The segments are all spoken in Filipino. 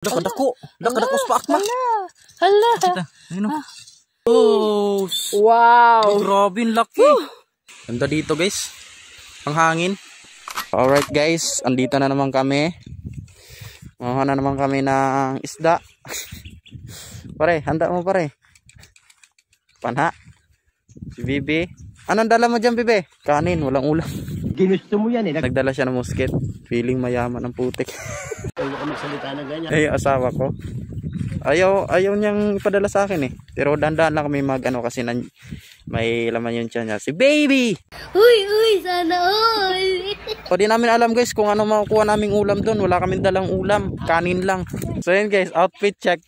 Dako. Dako sa paak ma. Hala. Ayun o. Oh. Wow. Grabe, laki. Ganda dito guys. Ang hangin. Alright guys, andito na naman kami. Makuha na naman kami ng isda. Pare, handa mo pare. Panha. Si Bibi. Anong dala mo dyan Bibi? Kanin, walang ulam. Ginusto mo yan eh. Nagdala siya ng musket. Feeling mayaman ng putik. Ayaw ka magsalita na ganyan. Ay, asawa ko. Ayaw niyang ipadala sa akin eh. Pero dandan lang kami mag-ano kasi may laman yung tiyan niya. Si Baby! Uy, sana all. So di namin alam guys kung ano makukuha naming ulam doon. Wala kaming dalang ulam. Kanin lang. So yun guys, outfit check.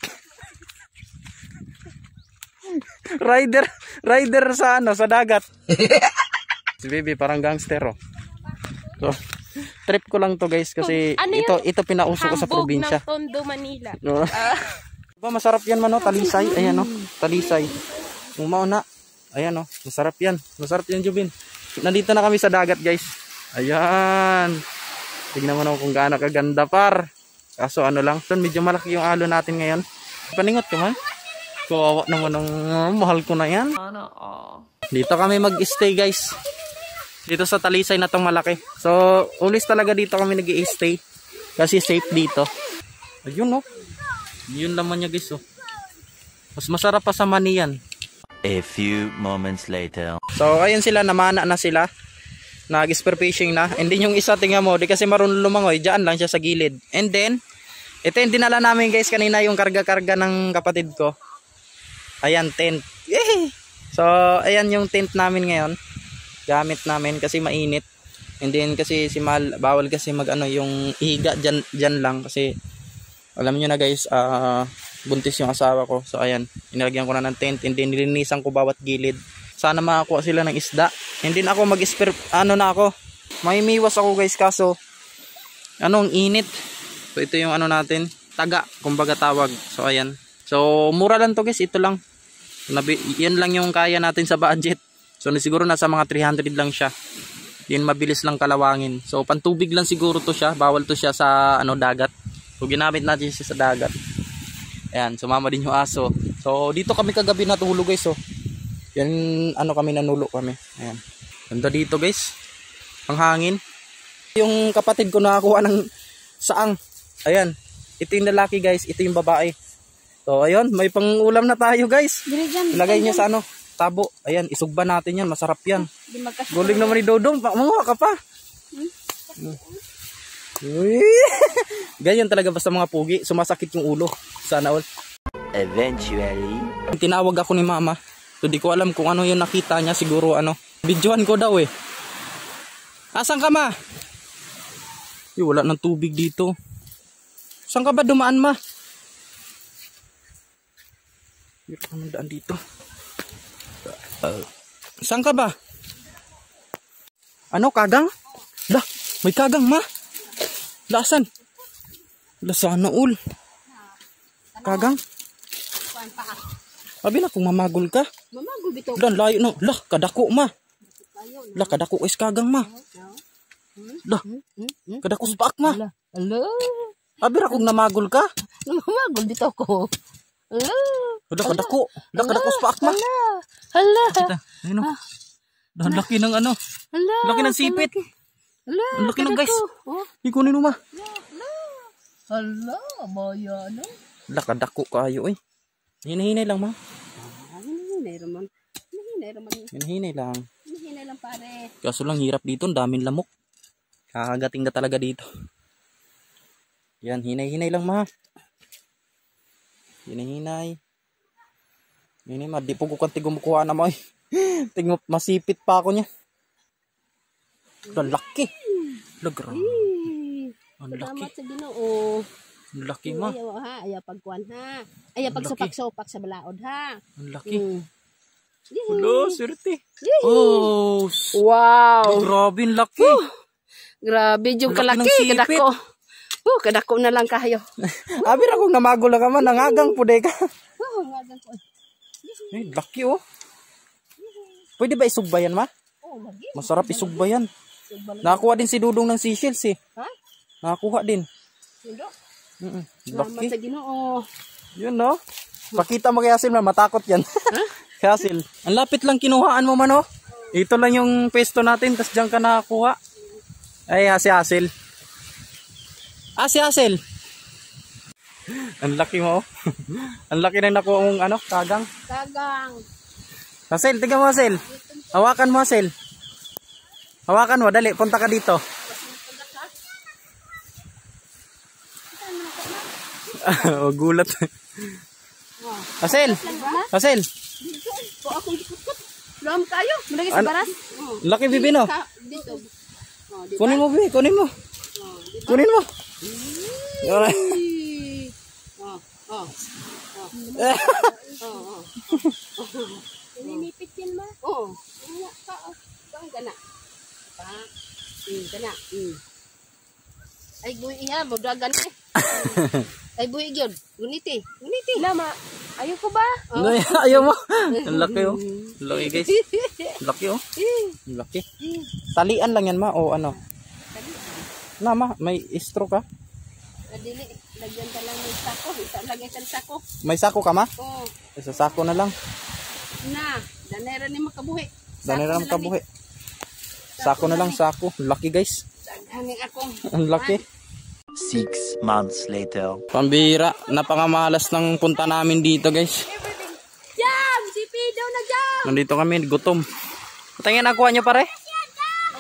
Rider sa ano, sa dagat. Si Baby parang gangster oh. So, trip ko lang to guys kasi ano ito pinauso ko sa probinsya. Tondo, Manila. No. Masarap yan man oh, talisay. Ayan oh, talisay. Umao na. Ayan oh, masarap yan. Masarap yan Jubin. Nandito na kami sa dagat guys. Ayan. Tignan mo naman kung gaano kaganda par. Kaso ano lang, son medyo malaki yung alo natin ngayon. Paningot ka man. Kawawa naman ng mahal ko na yan. Dito kami mag-stay guys. Dito sa talisay na tong malaki. So, ulis talaga dito kami nag-i-stay. Kasi safe dito. Ayun oh. Yun laman niya guys oh. Mas masarap pa sa mani yan. A few moments later. So, ayun sila, namana na sila. Nag-spear fishing na. And then yung isa, tingnan mo, di kasi marunong lumangoy. Diyan lang siya sa gilid. And then, ito yung dinala namin guys kanina, yung karga-karga ng kapatid ko. Ayan, tent. Yay! So, ayan yung tent namin ngayon. Gamit namin kasi mainit. And then kasi si Mal, bawal kasi mag-ano, yung ihiga dyan lang. Kasi, alam nyo na guys, buntis yung asawa ko. So ayan, inilagyan ko na ng tent and then nilinisan ko bawat gilid. Sana makakuha sila ng isda. And then ako mag-spear, ano na ako, may miwas ako guys kaso anong init. So ito yung ano natin, taga, kumbaga tawag. So ayan. So mura lang to guys, ito lang. Yan lang yung kaya natin sa budget. So siguro nasa mga 300 lang siya. Yan mabilis lang kalawangin. So pantubig lang siguro to siya, bawal to siya sa ano dagat. So ginamit natin siya sa dagat. Ayan, sumama din yung aso. So dito kami kagabi natulog guys oh. Yan ano kami nanulo kami. Ayan. Ganda dito guys. Ang hangin. Yung kapatid ko nakakuha ng saang. Ayan. Ito yung lalaki guys, ito yung babae. So ayun, may pang-ulam na tayo guys. Ilagay niya sa ano, tabo. Ayan, isugba natin yan, masarap yan. Guling naman ni Dodong, manguha ka pa. Uy. Ganyan talaga basta mga pugi, sumasakit yung ulo. Sana all. Eventually, Tinawag ako ni mama. So di ko alam kung ano yung nakita niya, siguro ano. Videohan ko daw eh. Asan ka ma? Wala ng tubig dito. Saan ka ba dumaan ma? Ano daan dito? Saan ka ba? Ano, kagang? Lah, may kagang ma. Lasan? Lasana ul. Kagang? Abi na kung mamagol ka. Mamagol bitaw. Dan layo no. Lah, kadako ma. Lah, kadako is kagang ma. Lah, kadako sa paak ma. Hello. Abi ra kung namagol ka. Mamagol bitaw ko. Hello. Lah, kadako. Lah, kadako sa paak ma. Hala. Ayun o. Laki ng ano. Hala. Laki ng sipit. Hala. Ang laki ng guys. Oh. Ikunin mo ma. Hala, baya na. Lakadako kayo eh. Hinahinay lang ma. Hinahinay raman. Hinahinay lang. Hinahinay lang pare. Kaso lang hirap dito. Ang daming lamok. Kakagating ka talaga dito. Yan, hinay-hinay lang ma. Hinahinay. Hinay ma. Di po ko kanti gumukuha na mo eh. Tingnan masipit pa ako niya. Ang laki. Lagra. Ang laki. Salamat sa Ginoo. Ang laki ma. Ayaw ha, ayaw pagkuan ha. Ayaw pagsupak-supak sa balaod ha. Ang laki. Yee. Hello, swerte. Oh, Wow. grabe ang laki. Grabe yung Ang laki ng kalaki, sipit. kadako. Kadako na lang kayo. Abi ra kung namagol ka man, nangagang pude ka. Ngagan ko. Eh, laki oh. Pwede ba isugbayan ma? Lagi. Masarap isugbayan. Nakakuha din si Dudong ng seashells eh. Ha? Nakakuha din. Sindo? Salamat Laki. sa Ginoo. Yun no. Pakita mo kay Hasil man, matakot yan. Kay Hasil. Ang lapit lang kinuhaan mo man oh. Ito lang yung pesto natin, tas diyan ka nakakuha. Ay, si Hasil. Si Hasil. Ang laki mo oh. Ang laki na nakuha mong ano, kagang. Kagang. Hasil, tingnan mo Hasil. Hawakan mo Hasil. Hawakan mo, dali, punta ka dito. Oh, gulat. Hasil. Hasil. Po akong gikut-kut. Lam kayo. Mulagi sa baras. Laki bibi no. Dito. Kunin mo bibi, kunin mo. Kunin mo. Ninipit yan ma. Oo. Kana. Kana. Ay buhi iya, modagan eh. Ay buhi gyud. Guniti. Guniti. Lama. Ayo ko ba? Ayaw mo. Ang laki oh. Laki guys. Laki oh. Laki. Talian lang yan ma o ano? Na ma, may istro ka? Dili, lagyan ka lang ng sako. Lagyan ka ng sako. May sako ka ma? Oo. Sa sako na lang. Na, danera ni makabuhi. Danera makabuhi. Sako na lang, sako. Laki guys. Haning akong. Ang laki. 6 months later. Pambira, napakamalas ng punta namin dito guys. Jam! Si Pido na jam! Nandito kami, gutom. Tingnan nakuha nyo pare.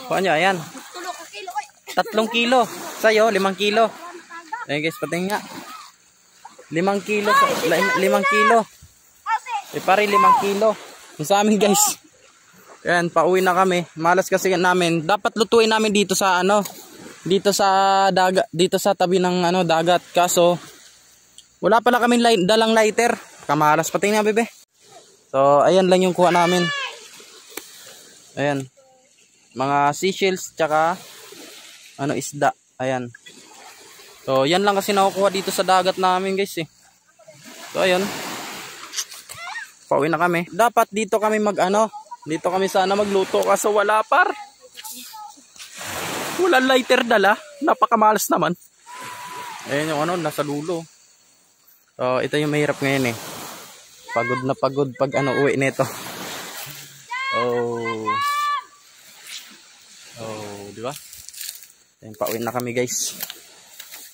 Kuha nyo, ayan. 3 kilo. Sa'yo, 5 kilo. Ayan guys, patingin nga. 5 kilo. 5 kilo. Pare, 5 kilo. Yung sa amin guys. Ayan, pauwi na kami. Malas kasi namin. Dapat lutuin namin dito sa ano. Dito sa dagat, dito sa tabi ng ano dagat. Kaso wala pala kaming dalang lighter. Kamalas pati nga bebe. So ayan lang yung kuha namin. Ayan. Mga seashells tsaka ano isda. Ayan. So yan lang kasi nakukuha dito sa dagat namin guys eh. So ayan. Pauwi na kami. Dapat dito kami dito kami sana magluto kaso wala par. Walang lighter dala. Napakamalas naman. Ayan yung nasa dulo. So, ito yung mahirap ngayon eh. Pagod na pagod pag uwi nito. Oh, di ba? Ayan, pauwi na kami guys.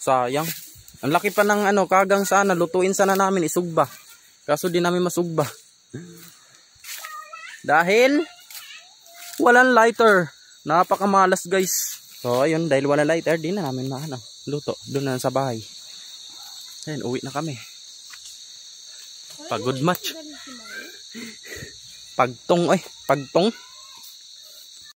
Sayang. Ang laki pa ng kagang sana. Lutuin sana namin isugba. Kaso di namin masugba. Dahil walang lighter. Napakamalas guys. So ayun, dahil wala lighter, di na namin luto. Doon na sa bahay. Ayun, uwi na kami. Pagod much. Pagtong.